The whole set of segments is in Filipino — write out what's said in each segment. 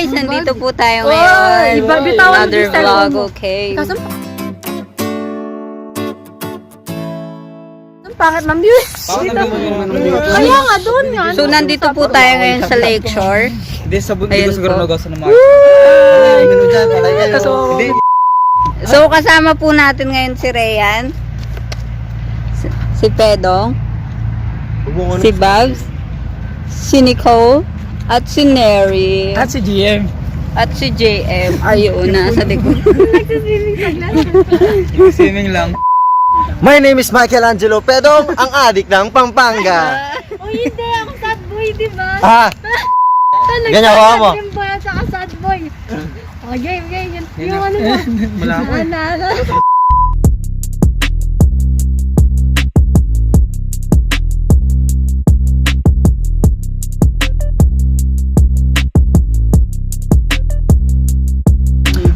guys, nandito po tayo ngayon. Another vlog, okay. Bakit ma'am-views? Kaya nga doon nga. So, nandito po tayo ngayon sa Lakeshore. Hindi, sabon Ayun ko siguro po. nagawa sa naman. So, kasama po natin ngayon si Rayan, si Pedong, si Babs, si Nicole, at si Neri, At si GM. at si JM. Ayun, nasa likod. Swimming lang. My name is Michelangelo Pedong, ang adik ng Pampanga. Uy, hindi. Ako sad boy, di ba? Ah, ganyan ako mo. Yung boy at saka sad boy. Oh, game. Yung ano mo. Malaki. Ano.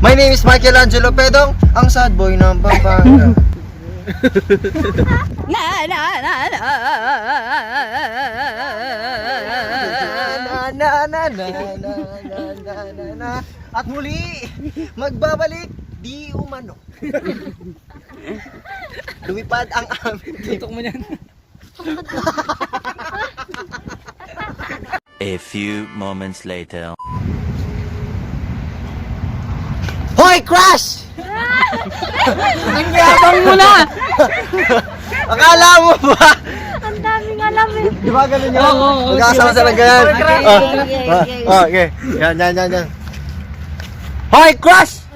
My name is Michelangelo Pedong, ang sad boy ng Pampanga. Na. At muli, magbabalik di umano. Lumipad ang amin. Tutok mo yan. A few moments later. Hoy, Crash! Ang yabang mo na! Akala mo ba? Ang daming alam eh. Di ba ganun yun? Oo, Magkasama sa ganyan. Okay. Yan. Hoy, Crash!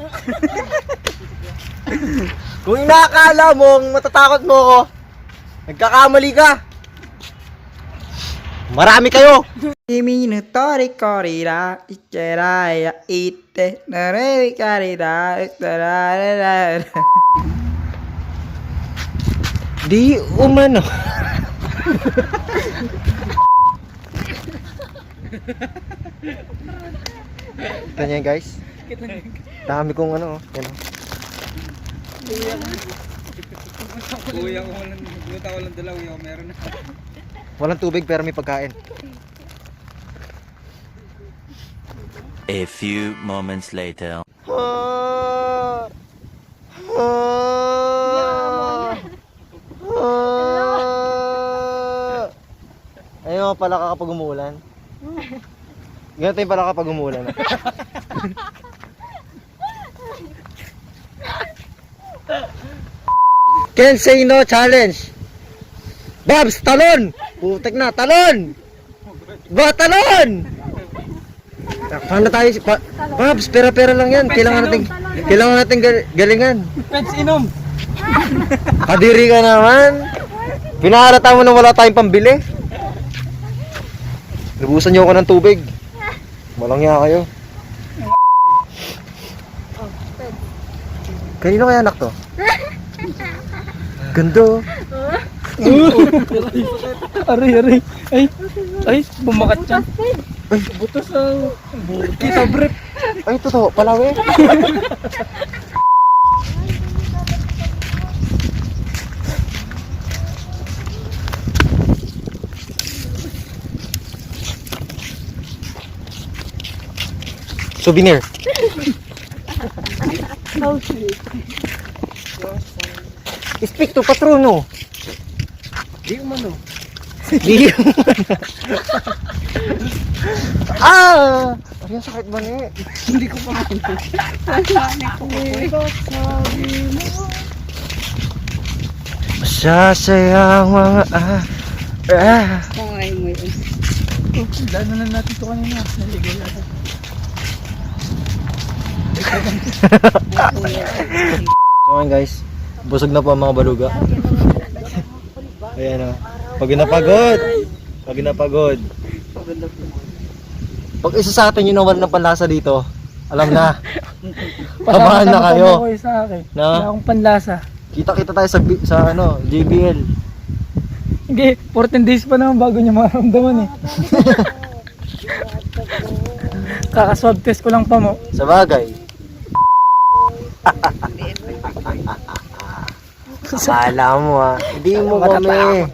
Kung inaakala mong matatakot mo ako, nagkakamali ka. Marami kayo. Di umano. Ito niya guys. Dami kong ano. Yan. Kuya ko lang. Luta ko lang dalaw. Yung meron na. Walang tubig pero may pagkain. A few moments later. Ayun pala kapag umuulan. Ganito yung pala kapag umuulan. Can't say no challenge. Babs, talon! Putek na, talon! Ba, talon! Paano tayo? Babs, pera-pera lang yan. Kailangan natin galingan. Pets inom. Kadiri ka naman. Pinahalata mo na wala tayong pambili. Lubusan niyo ako ng tubig. Malangya kayo. Kanino kaya anak to? Gando. Aray. Ay, bumakat siya. Ay, butas sa kita brief. Ay, totoo. Palawi. Souvenir. Speak to patrono. Di umano. Di. Ay, sakit ba ni? Hindi ko pa Masasayang mga Kungay mo yun. Lalo na natin ito kanina. Naligay natin. So ngayon guys, busog na po ang mga baluga. Ayan o. Pag napagod. Pag isa sa atin yung nawala ng panlasa dito, alam na. Tamahan na kayo. Sa akin. No? Wala akong panlasa. Kita tayo sa JBL. Hindi, 14 days pa naman bago niya maramdaman eh. Kakaswab test ko lang pa mo. Sa bagay. Akala mo hindi mo kami.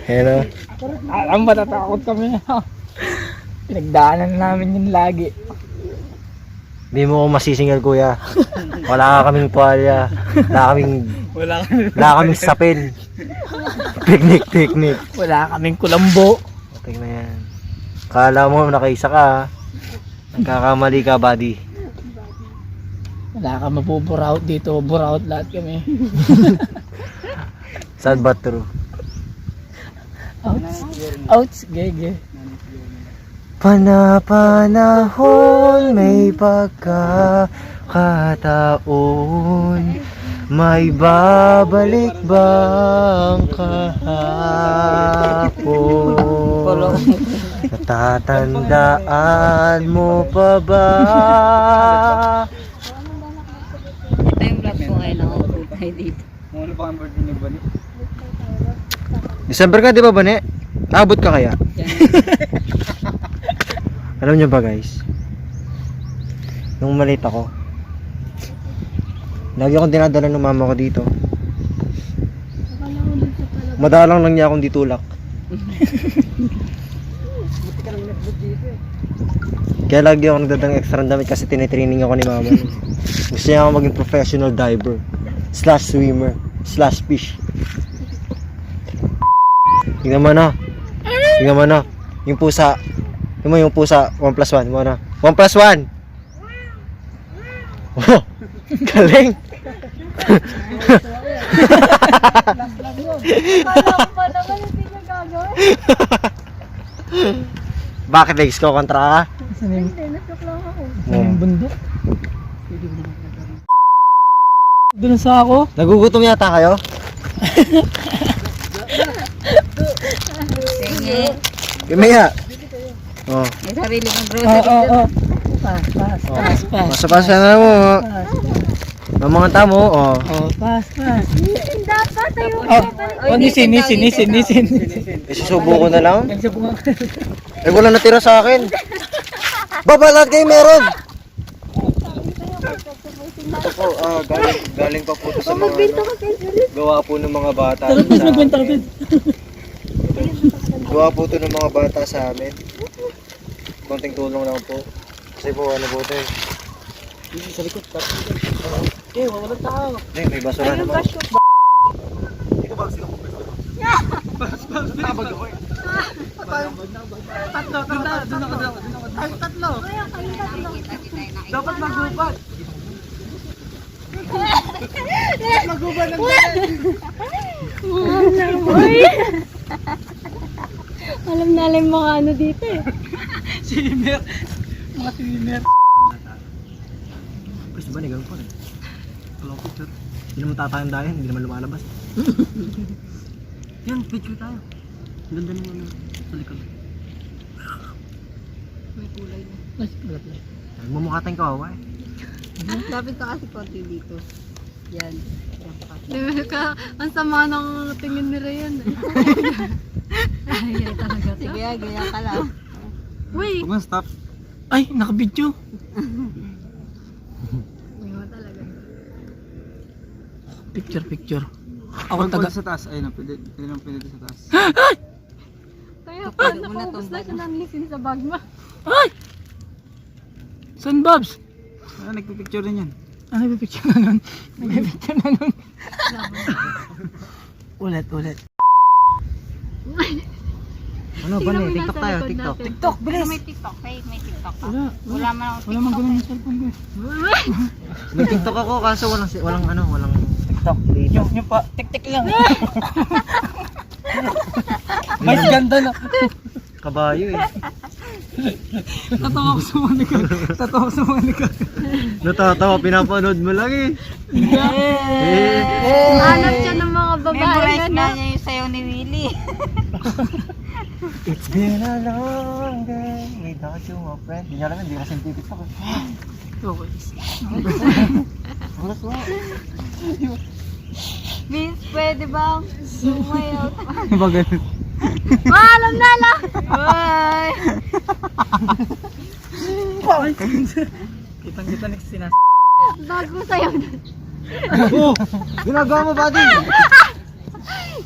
Ayan o. Alam ba, natatakot kami. Pinagdaanan namin yun lagi. Hindi mo ako masisingil, kuya. Wala ka kaming tuwalya. Wala kaming sapin. Picnic. Wala kaming kulambo. Okay na yan. Kala mo nakaisa ka, ha? Nagkakamali ka, buddy. Wala ka mapupuraut dito. Buraut lahat kami. Sad but true. Outs. Gege. Panahon may pagkakataon, may babalik bang kahapon? Natatandaan mo pa ba? Ito yung vlog ko ngayon ako tayo dito. Ano ba ang birthday ni Bani? December ka, di ba, Bane? Abot ka kaya? Alam niyo ba, guys? Nung maliit ako, lagi akong dinadala ng mama ko dito. Madalang lang niya akong ditulak. Kaya lagi ako nagdadang extra ng damit kasi tinitraining ako ni mama. Gusto niya ako maging professional diver / swimmer / fish. Tingnan mo na. Yung pusa. Yung pusa, 1+1. Mo na. 1+1! Oh! Galing! Kala ko pa naman hindi niya gagawin. Bakit legs ko kontra ka? Saan Hindi, nasok lang ako. yung bundok? Doon sa ako? Nagugutom yata kayo? Sige. Kimaya! Oh. May sarili kong Oo. grocery. Pass. Pasapasa na mo. Ang mga tamo, oh. Pass. Dapat tayo. Nisin. Isusubo ko na lang. Nagsabungan. Eh, wala natira sa akin. Babalat kayo meron! Ito po, galing pa po ito sa mga gawa po ng mga bata. Tara, please, magkwenta ka, please. Gawa po ito ng mga bata sa amin. Konting tulong lang po. Kasi po, ano po ito eh. Sa likod. Wala tao. Hindi, may basura naman. Dapat magubad. Alam na alam mga ano dito eh. Swimmer. Mga swimmer. Gusto ba nigang po rin? Hello, picture. Hindi naman tatayandayan, hindi naman lumalabas. Yan, picture tayo. Ganda naman ano, sa likod. Nice pala. Mumukha tayong kawawa eh. Lapit ka kasi konti dito. Yan. Di ka, ang sama ng tingin ni Ryan. Ay, talaga to. Sige, ganyan ka lang. Uy! Huwag mo stop. Ay, nakabidyo. Uy, talaga. Picture. Ako Huwag taga. sa taas. Ayun, pwede sa taas. Kaya pa, nakaubos na siya ng lisin sa bag mo. Ay! San Babs? Nagpipicture din yan. Nagpipicture na nun. Ulit. Ano ba Tingnan mo eh? yung TikTok nasa tayo, likod TikTok. natin. TikTok, bilis! May TikTok. May TikTok ka. Wala man ako Wala man ganun yung cellphone ko. May TikTok ako kaso walang TikTok. Yung pa, tik-tik lang. Mas ganda na. Kabayo eh. Tatawa ko sa mga nagkag. Natatawa, pinapanood mo lang eh. Hanap siya ng mga babae Memorize na na niya yung sayo ni Willie. It's been a long day without you, my friend. Hindi niya alam, hindi kasi yung TikTok eh. Ulas mo. Vince, pwede bang sumayaw? Diba ganun? alam na lang! Bye! Kitang-kita nagsinas. Bago sa'yo. Oh! Ginagawa mo, buddy!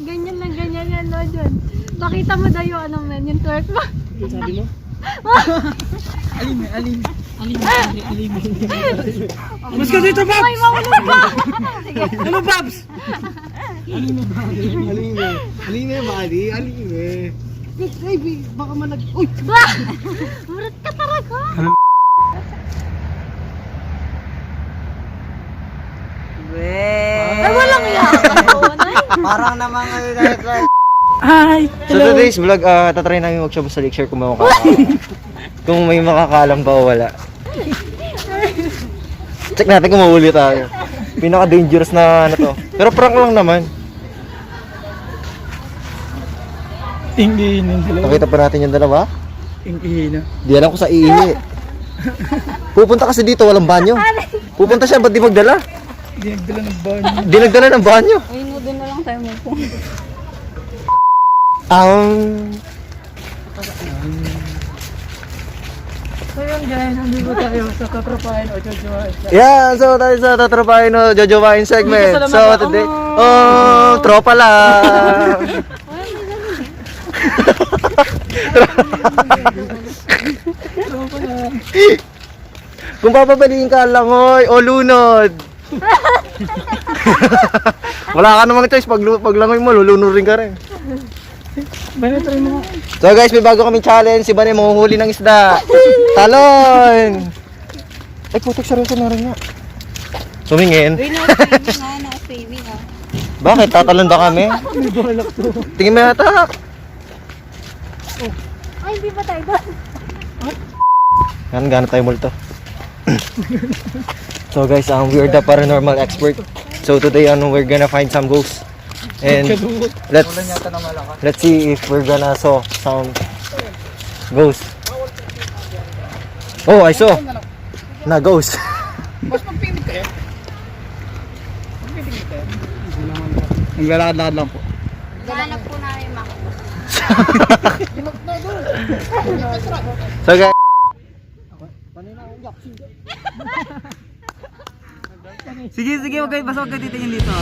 Ganyan yan, no, dyan. Pakita mo daw yung ano man, yung twerk mo. Sabi mo? Mas ka dito, Babs! Ay, mahulog pa! Sige. Ano, Babs? Alime, mali, alime. Bah! Murat ka talaga! Ay, walang iyak! Parang naman ngayon kahit Hi! So today's vlog, tatry namin mag-show sa lecture kung kung may makakalam ba o wala. Check natin kung mahuli tayo. Pinaka-dangerous na ano to. Pero prank lang naman. Ingin yung dalawa. Nakita pa natin yung dalawa. Ingin na. Di alam ko sa iihi. Pupunta kasi dito, walang banyo. Pupunta siya, ba't di magdala? Hindi nagdala ng banyo. Di nagdala ng banyo. Ay, no, doon na lang tayo mo. So yun guys, nandito tayo sa Tatrapahin o Jojoain. Yeah, so tayo sa tatrapahin no, Jojowain segment. Salamat So ako. today, tropa lang. Kung papabaliin ka lang, oy, o lunod. Wala ka namang choice, pag langoy mo, lulunod rin ka rin. Bayo try mo. So guys, may bago kaming challenge, si Bane manghuhuli ng isda. Talon! Ay, putik sa rin nga. Sumingin. Uy, na-saving ha, na-saving ha. Bakit? Tatalon ba kami? Tingin mo yata. Ay, hindi pa tayo doon. Gana tayo multo. So guys, we're the paranormal expert. So today, we're gonna find some ghosts. And let's see if we're gonna saw some ghosts. Oh, I saw. Na ghost. Naglalakad-lakad lang po. Ganap po namin Mac. So guys, Sige, sige, basta huwag kayo titingin dito.